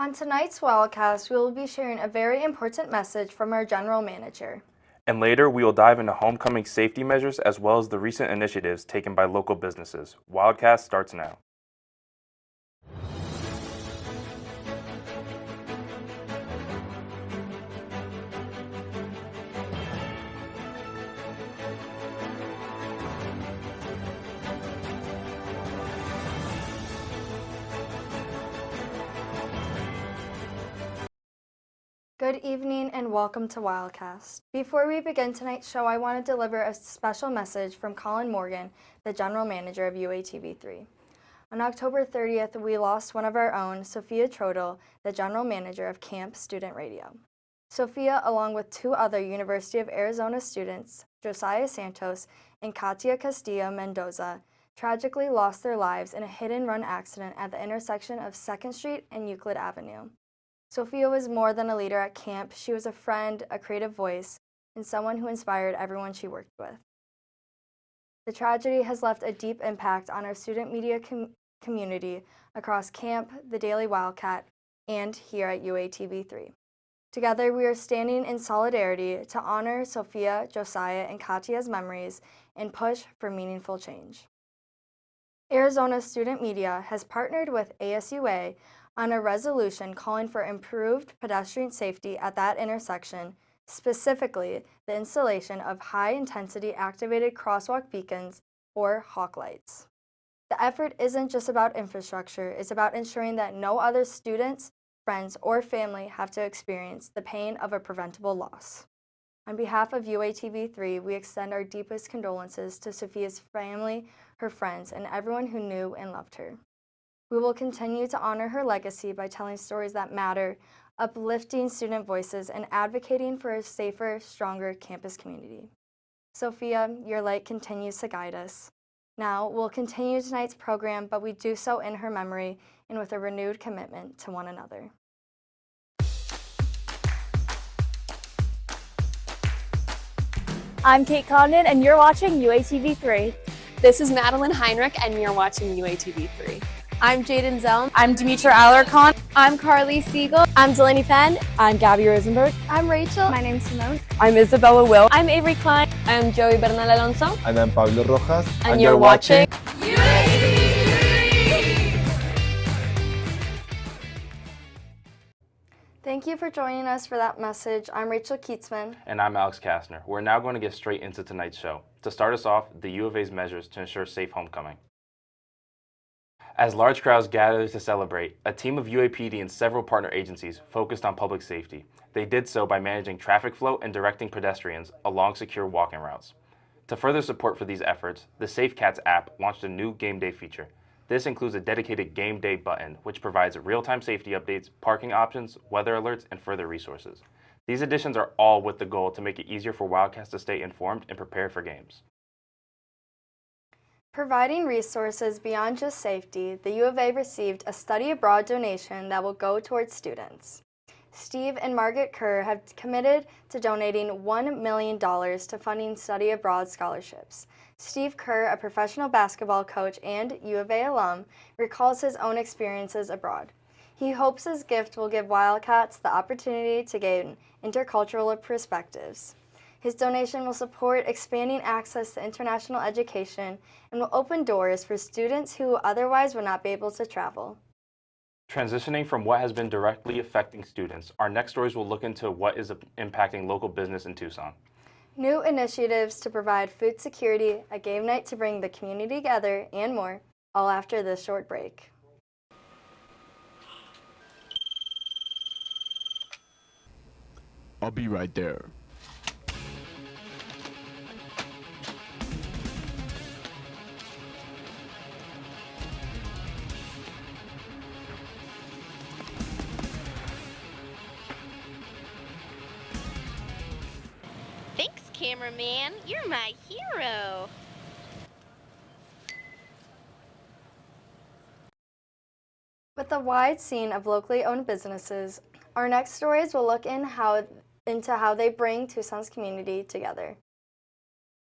On tonight's Wildcast, we will be sharing a very important message from our general manager. And later, we will dive into homecoming safety measures as well as the recent initiatives taken by local businesses. Wildcast starts now. Good evening and welcome to Wildcast. Before we begin tonight's show, I want to deliver a special message from Colin Morgan, the general manager of UATV3. On October 30th, we lost one of our own, Sophia Trodel, the general manager of Camp Student Radio. Sophia, along with two other University of Arizona students, Josiah Santos and Katia Castillo Mendoza, tragically lost their lives in a hit-and-run accident at the intersection of 2nd Street and Euclid Avenue. Sophia was more than a leader at camp. She was a friend, a creative voice, and someone who inspired everyone she worked with. The tragedy has left a deep impact on our student media community across camp, the Daily Wildcat, and here at UATV3. Together, we are standing in solidarity to honor Sophia, Josiah, and Katia's memories and push for meaningful change. Arizona Student Media has partnered with ASUA on a resolution calling for improved pedestrian safety at that intersection, specifically the installation of high-intensity activated crosswalk beacons, or HAWK lights. The effort isn't just about infrastructure, it's about ensuring that no other students, friends, or family have to experience the pain of a preventable loss. On behalf of UATV3, we extend our deepest condolences to Sophia's family, her friends, and everyone who knew and loved her. We will continue to honor her legacy by telling stories that matter, uplifting student voices, and advocating for a safer, stronger campus community. Sophia, your light continues to guide us. Now, we'll continue tonight's program, but we do so in her memory and with a renewed commitment to one another. I'm Kate Condon, and you're watching UATV3. This is Madeline Heinrich, and you're watching UATV3. I'm Jaden Zelm. I'm Demetra Alarcon. I'm Carly Siegel. I'm Delaney Penn. I'm Gabby Rosenberg. I'm Rachel. My name's Simone. I'm Isabella Will. I'm Avery Klein. I'm Joey Bernal Alonso. And I'm Pablo Rojas. And you're watching Thank you for joining us for that message. I'm Rachel Keatsman. And I'm Alex Kastner. We're now going to get straight into tonight's show. To start us off, the U of A's measures to ensure safe homecoming. As large crowds gathered to celebrate, a team of UAPD and several partner agencies focused on public safety. They did so by managing traffic flow and directing pedestrians along secure walking routes. To further support for these efforts, the Safe Cats app launched a new game day feature. This includes a dedicated game day button, which provides real-time safety updates, parking options, weather alerts, and further resources. These additions are all with the goal to make it easier for Wildcats to stay informed and prepared for games. Providing resources beyond just safety, the U of A received a study abroad donation that will go towards students. Steve and Margaret Kerr have committed to donating $1 million to funding study abroad scholarships. Steve Kerr, a professional basketball coach and U of A alum, recalls his own experiences abroad. He hopes his gift will give Wildcats the opportunity to gain intercultural perspectives. His donation will support expanding access to international education and will open doors for students who otherwise would not be able to travel. Transitioning from what has been directly affecting students, our next stories will look into what is impacting local business in Tucson. New initiatives to provide food security, a game night to bring the community together, and more, all after this short break. I'll be right there. Thanks, cameraman. You're my hero. With a wide scene of locally owned businesses, our next stories will look into how they bring Tucson's community together.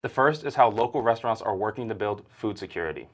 The first is how local restaurants are working to build food security.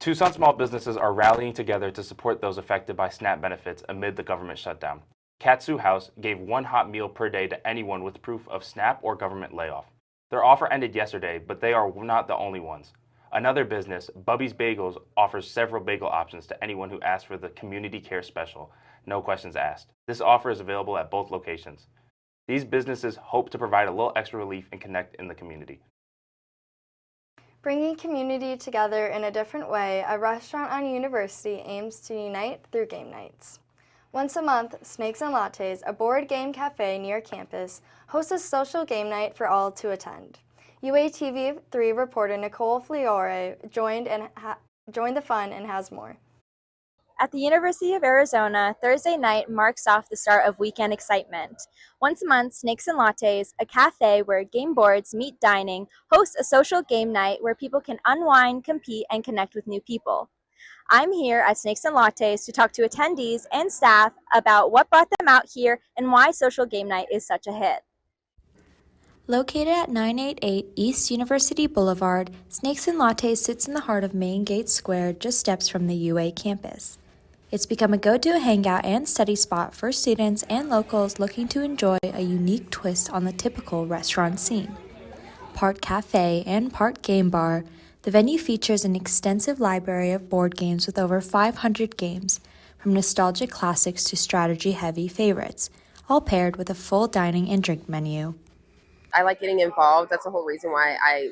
Tucson small businesses are rallying together to support those affected by SNAP benefits amid the government shutdown. Katsu House gave 1 hot meal per day to anyone with proof of SNAP or government layoff. Their offer ended yesterday, but they are not the only ones. Another business, Bubby's Bagels, offers several bagel options to anyone who asks for the Community Care Special, no questions asked. This offer is available at both locations. These businesses hope to provide a little extra relief and connect in the community. Bringing community together in a different way, a restaurant on University aims to unite through game nights. Once a month, Snakes and Lattes, a board game cafe near campus, hosts a social game night for all to attend. UATV3 reporter Nicole Fliore joined the fun and has more. At the University of Arizona, Thursday night marks off the start of weekend excitement. Once a month, Snakes and Lattes, a cafe where game boards meet dining, hosts a social game night where people can unwind, compete, and connect with new people. I'm here at Snakes and Lattes to talk to attendees and staff about what brought them out here and why social game night is such a hit. Located at 988 East University Boulevard, Snakes and Lattes sits in the heart of Main Gate Square, just steps from the UA campus. It's become a go-to hangout and study spot for students and locals looking to enjoy a unique twist on the typical restaurant scene. Part cafe and part game bar, the venue features an extensive library of board games with over 500 games, from nostalgic classics to strategy-heavy favorites, all paired with a full dining and drink menu. I like getting involved. That's the whole reason why I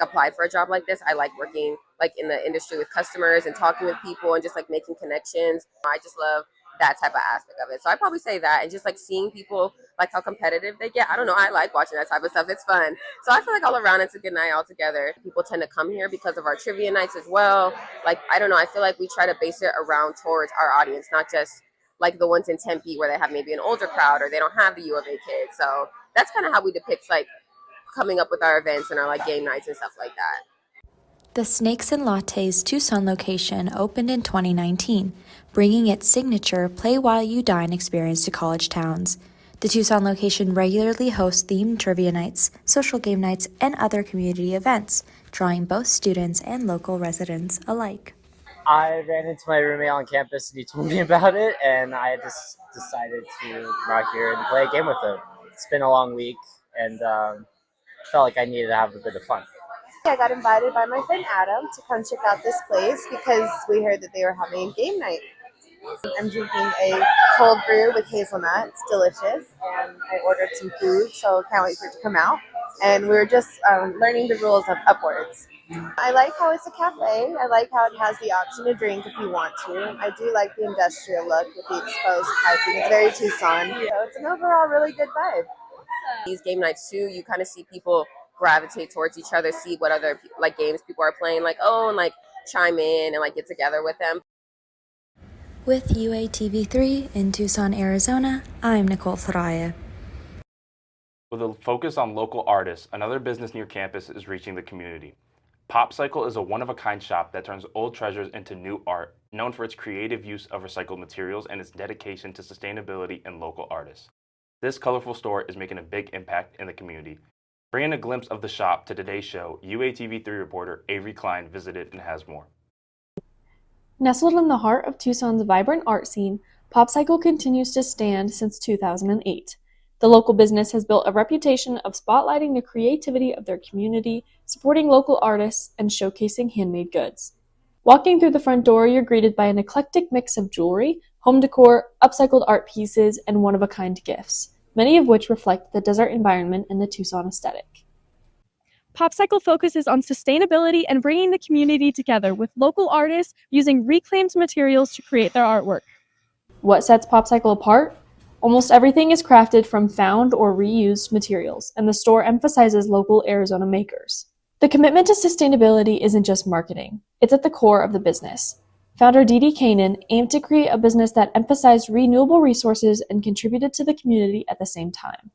applied for a job like this. I like working in the industry with customers and talking with people and just making connections. I just love that type of aspect of it. So I probably say that, and just seeing people how competitive they get. I don't know. I like watching that type of stuff. It's fun. So I feel all around it's a good night altogether. People tend to come here because of our trivia nights as well. I don't know. I feel we try to base it around towards our audience, not just the ones in Tempe where they have maybe an older crowd or they don't have the U of A kids. So that's kind of how we depict coming up with our events and our game nights and stuff like that. The Snakes and Lattes Tucson location opened in 2019, bringing its signature Play While You Dine experience to college towns. The Tucson location regularly hosts themed trivia nights, social game nights, and other community events, drawing both students and local residents alike. I ran into my roommate on campus and he told me about it, and I just decided to come out here and play a game with him. It's been a long week, and felt like I needed to have a bit of fun. I got invited by my friend Adam to come check out this place because we heard that they were having a game night. I'm drinking a cold brew with hazelnut. It's delicious, and I ordered some food, so can't wait for it to come out. And we're just learning the rules of Upwards. I like how it's a cafe. I like how it has the option to drink if you want to. I do like the industrial look with the exposed piping. It's very Tucson. So it's an overall really good vibe. These game nights too, you kind of see people gravitate towards each other, see what other games people are playing, and chime in and get together with them. With UATV3 in Tucson, Arizona, I'm Nicole Faraya. With a focus on local artists, another business near campus is reaching the community. PopCycle is a one-of-a-kind shop that turns old treasures into new art, known for its creative use of recycled materials and its dedication to sustainability and local artists. This colorful store is making a big impact in the community. Bringing a glimpse of the shop to today's show, UATV3 reporter Avery Klein visited and has more. Nestled in the heart of Tucson's vibrant art scene, PopCycle continues to stand since 2008. The local business has built a reputation of spotlighting the creativity of their community, supporting local artists, and showcasing handmade goods. Walking through the front door, you're greeted by an eclectic mix of jewelry, home decor, upcycled art pieces, and one-of-a-kind gifts, many of which reflect the desert environment and the Tucson aesthetic. PopCycle focuses on sustainability and bringing the community together with local artists using reclaimed materials to create their artwork. What sets PopCycle apart? Almost everything is crafted from found or reused materials, and the store emphasizes local Arizona makers. The commitment to sustainability isn't just marketing, it's at the core of the business. Founder Dee Kanan aimed to create a business that emphasized renewable resources and contributed to the community at the same time.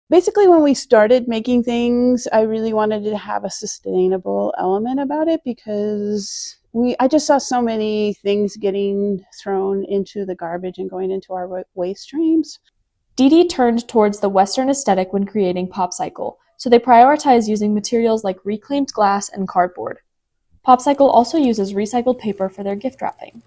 Basically, when we started making things, I really wanted to have a sustainable element about it because I just saw so many things getting thrown into the garbage and going into our waste streams. Dee turned towards the Western aesthetic when creating PopCycle, so they prioritized using materials like reclaimed glass and cardboard. Popsicle also uses recycled paper for their gift wrapping.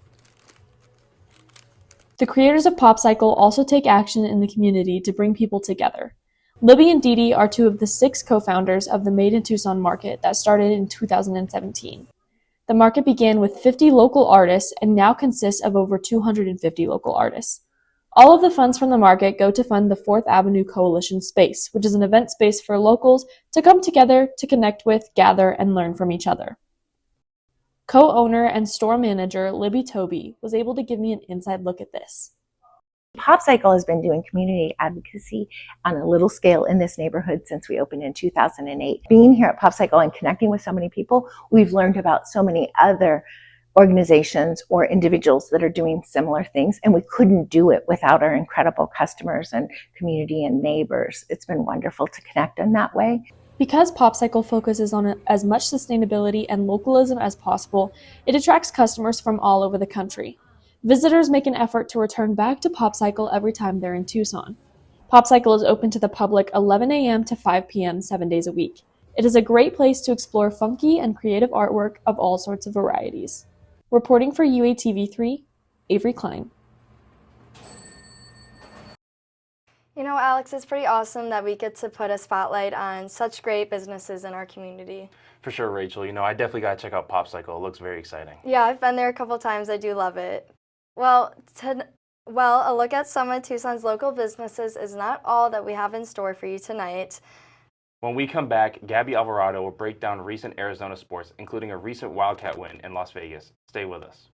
The creators of Popsicle also take action in the community to bring people together. Libby and Dee Dee are two of the 6 co-founders of the Made in Tucson market that started in 2017. The market began with 50 local artists and now consists of over 250 local artists. All of the funds from the market go to fund the 4th Avenue Coalition Space, which is an event space for locals to come together to connect with, gather, and learn from each other. Co-owner and store manager Libby Toby was able to give me an inside look at this. Popsicle has been doing community advocacy on a little scale in this neighborhood since we opened in 2008. Being here at Popsicle and connecting with so many people, we've learned about so many other organizations or individuals that are doing similar things, and we couldn't do it without our incredible customers and community and neighbors. It's been wonderful to connect in that way. Because Popsicle focuses on as much sustainability and localism as possible, it attracts customers from all over the country. Visitors make an effort to return back to Popsicle every time they're in Tucson. Popsicle is open to the public 11 a.m. to 5 p.m. 7 days a week. It is a great place to explore funky and creative artwork of all sorts of varieties. Reporting for UATV3, Avery Klein. You know, Alex, it's pretty awesome that we get to put a spotlight on such great businesses in our community. For sure, Rachel. You know, I definitely got to check out Popsicle. It looks very exciting. Yeah, I've been there a couple times. I do love it. Well, a look at some of Tucson's local businesses is not all that we have in store for you tonight. When we come back, Gabby Alvarado will break down recent Arizona sports, including a recent Wildcat win in Las Vegas. Stay with us.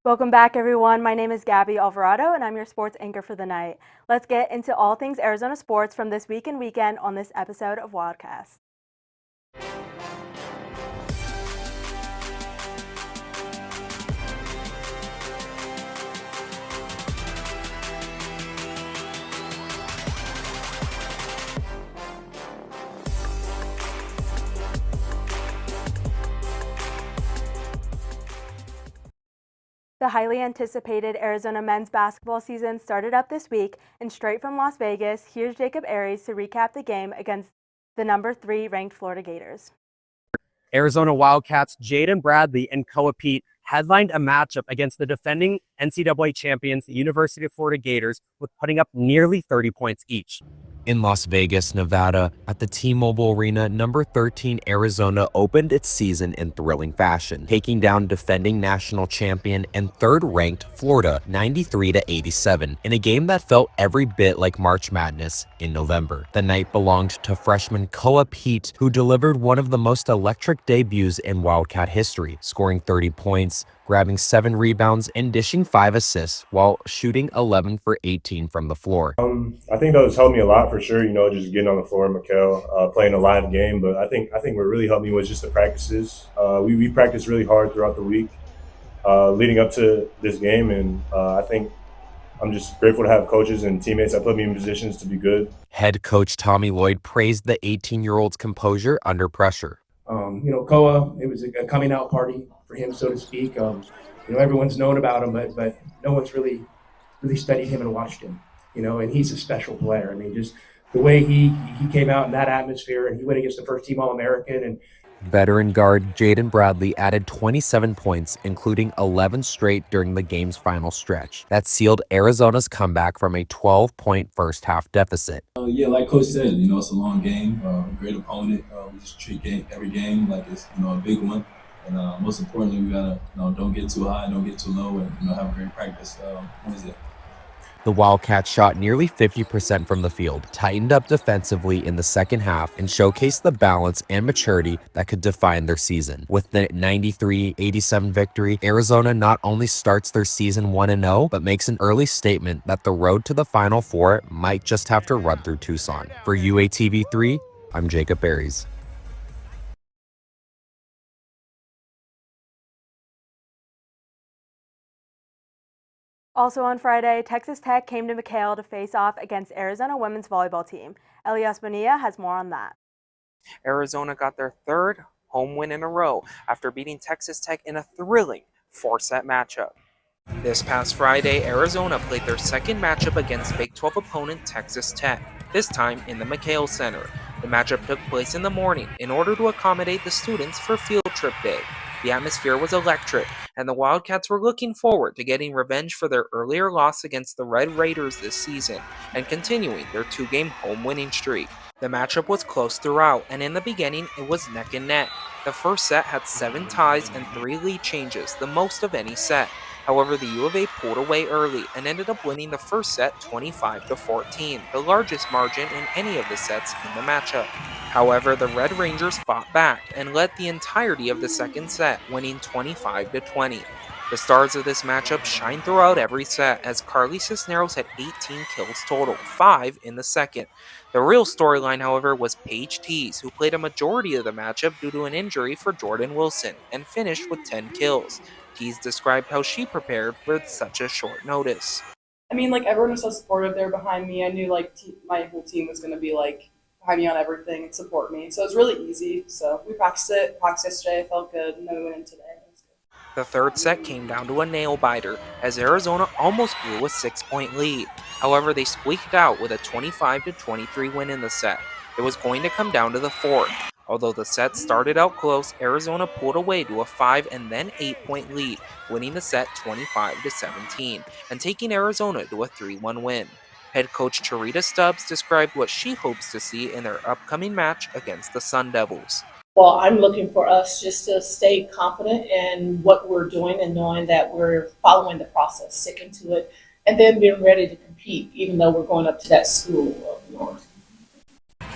Welcome back, everyone. My name is Gabby Alvarado, and I'm your sports anchor for the night. Let's get into all things Arizona sports from this week and weekend on this episode of Wildcast. The highly anticipated Arizona men's basketball season started up this week, and straight from Las Vegas, here's Jacob Aries to recap the game against the number 3 ranked Florida Gators. Arizona Wildcats Jaden Bradley and Koa Pete headlined a matchup against the defending NCAA champions, the University of Florida Gators, with putting up nearly 30 points each. In Las Vegas, Nevada, at the T-Mobile Arena, number 13 Arizona opened its season in thrilling fashion, taking down defending national champion and third-ranked Florida 93-87 in a game that felt every bit like March Madness in November. The night belonged to freshman Koa Pete, who delivered one of the most electric debuts in Wildcat history, scoring 30 points, grabbing 7 rebounds and dishing 5 assists while shooting 11 for 18 from the floor. I think those helped me a lot for sure, just getting on the floor, Mikkel, playing a live game. But I think what really helped me was just the practices. We practiced really hard throughout the week leading up to this game. And I think I'm just grateful to have coaches and teammates that put me in positions to be good. Head coach Tommy Lloyd praised the 18-year-old's composure under pressure. Koa, it was a coming out party for him, so to speak. Everyone's known about him, but no one's really studied him and watched him. And he's a special player. I mean, just the way he came out in that atmosphere, and he went against the first team All-American. And veteran guard Jaden Bradley added 27 points, including 11 straight during the game's final stretch. That sealed Arizona's comeback from a 12-point first-half deficit. Yeah, like Coach said, it's a long game, great opponent. We just treat every game like it's a big one. And most importantly, we gotta don't get too high, don't get too low, and have a great practice Wednesday. The Wildcats shot nearly 50% from the field, tightened up defensively in the second half, and showcased the balance and maturity that could define their season. With the 93-87 victory, Arizona not only starts their season 1-0, but makes an early statement that the road to the Final Four might just have to run through Tucson. For UATV3, I'm Jacob Aries. Also on Friday, Texas Tech came to McHale to face off against Arizona women's volleyball team. Elias Bonilla has more on that. Arizona got their third home win in a row after beating Texas Tech in a thrilling 4-set matchup. This past Friday, Arizona played their second matchup against Big 12 opponent Texas Tech, this time in the McHale Center. The matchup took place in the morning in order to accommodate the students for field trip day. The atmosphere was electric, and the Wildcats were looking forward to getting revenge for their earlier loss against the Red Raiders this season and continuing their 2-game home winning streak. The matchup was close throughout, and in the beginning, it was neck and neck. The first set had 7 ties and 3 lead changes, the most of any set. However, the U of A pulled away early and ended up winning the first set 25-14, the largest margin in any of the sets in the matchup. However, the Red Rangers fought back and led the entirety of the second set, winning 25-20. The stars of this matchup shined throughout every set as Carly Cisneros had 18 kills total, 5 in the second. The real storyline, however, was Paige Tees, who played a majority of the matchup due to an injury for Jordan Wilson and finished with 10 kills. Tees described how she prepared for such a short notice. I mean, like, everyone was so supportive there behind me. I knew, like, my whole team was going to be, like, behind me on everything and support me. So it was really easy. So we practiced yesterday. It felt good, and then we went in today. The third set came down to a nail-biter, as Arizona almost blew a 6-point lead. However, they squeaked out with a 25-23 win in the set. It was going to come down to the fourth. Although the set started out close, Arizona pulled away to a 5 and then 8-point lead, winning the set 25-17, and taking Arizona to a 3-1 win. Head coach Charita Stubbs described what she hopes to see in their upcoming match against the Sun Devils. Well, I'm looking for us just to stay confident in what we're doing and knowing that we're following the process, sticking to it, and then being ready to compete, even though we're going up to that school of North.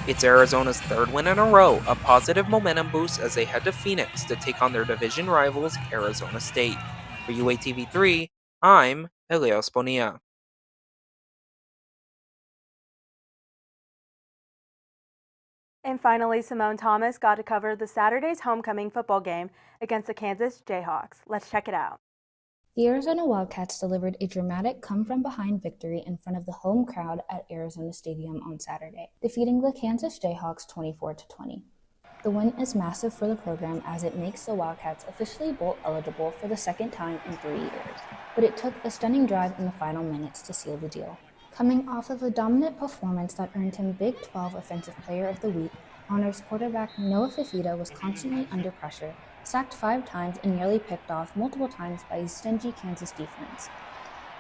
It's Arizona's third win in a row, a positive momentum boost as they head to Phoenix to take on their division rivals, Arizona State. For UATV3, I'm Elias Bonilla. And finally, Simone Thomas got to cover the Saturday's homecoming football game against the Kansas Jayhawks. Let's check it out. The Arizona Wildcats delivered a dramatic come-from-behind victory in front of the home crowd at Arizona Stadium on Saturday, defeating the Kansas Jayhawks 24-20. The win is massive for the program as it makes the Wildcats officially bowl eligible for the second time in 3 years, but it took a stunning drive in the final minutes to seal the deal. Coming off of a dominant performance that earned him Big 12 Offensive Player of the Week, Honors quarterback Noah Fifita was constantly under pressure, sacked 5 times and nearly picked off multiple times by a stingy Kansas defense.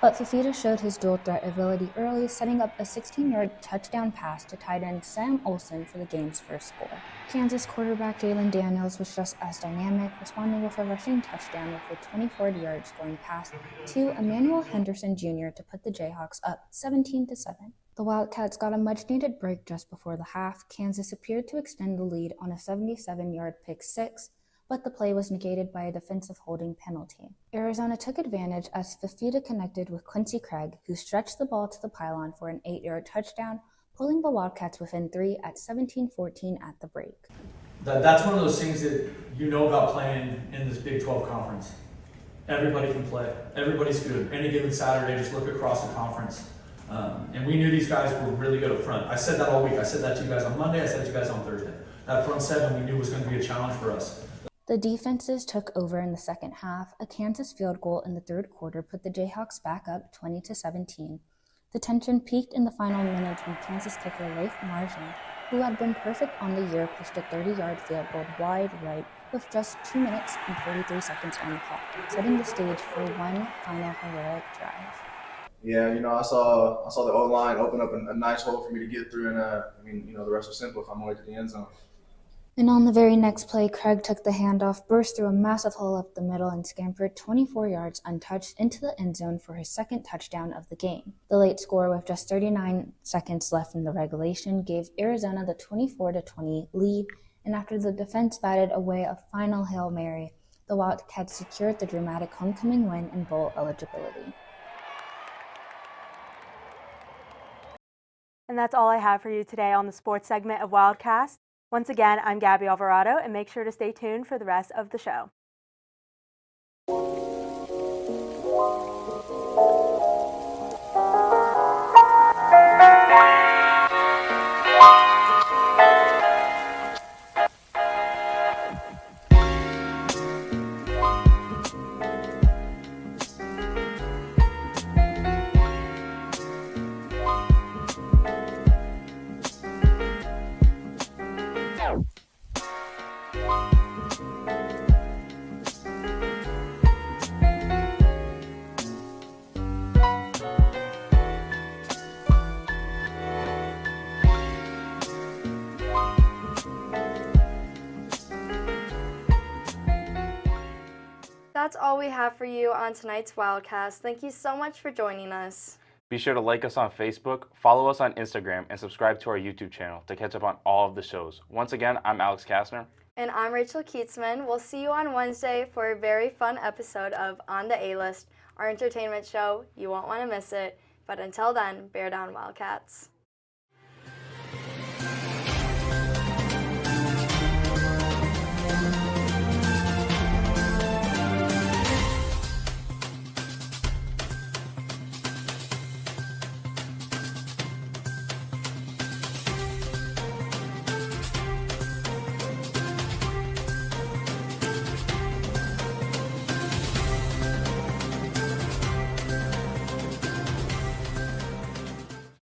But Fifita showed his dual threat ability early, setting up a 16-yard touchdown pass to tight end Sam Olsen for the game's first score. Kansas quarterback Jalen Daniels was just as dynamic, responding with a rushing touchdown with a 24-yard scoring pass to Emmanuel Henderson Jr. to put the Jayhawks up 17-7. The Wildcats got a much-needed break just before the half. Kansas appeared to extend the lead on a 77-yard pick six, but the play was negated by a defensive holding penalty. Arizona took advantage as Fifita connected with Quincy Craig, who stretched the ball to the pylon for an 8-yard touchdown, pulling the Wildcats within 3 at 17-14 at the break. That's one of those things that you know about playing in this Big 12 conference. Everybody can play. Everybody's good. Any given Saturday, just look across the conference. And we knew these guys were really good up front. I said that all week. I said that to you guys on Monday. I said it to you guys on Thursday. That front seven we knew was going to be a challenge for us. The defenses took over in the second half. A Kansas field goal in the third quarter put the Jayhawks back up 20-17. The tension peaked in the final minutes when Kansas kicker Leif Margin, who had been perfect on the year, pushed a 30-yard field goal wide right with just 2 minutes and 43 seconds on the clock, setting the stage for one final heroic drive. Yeah, I saw the O-line open up a nice hole for me to get through, and the rest was simple if I'm way to the end zone. And on the very next play, Craig took the handoff, burst through a massive hole up the middle, and scampered 24 yards untouched into the end zone for his second touchdown of the game. The late score, with just 39 seconds left in the regulation, gave Arizona the 24-20 lead, and after the defense batted away a final Hail Mary, the Wildcats secured the dramatic homecoming win and bowl eligibility. And that's all I have for you today on the sports segment of Wildcast. Once again, I'm Gabby Alvarado, and make sure to stay tuned for the rest of the show. That's all we have for you on tonight's Wildcast. Thank you so much for joining us. Be sure to like us on Facebook, follow us on Instagram, and subscribe to our YouTube channel to catch up on all of the shows. Once again, I'm Alex Kastner. And I'm Rachel Keatsman. We'll see you on Wednesday for a very fun episode of On the A-List, our entertainment show. You won't want to miss it. But until then, bear down, Wildcats.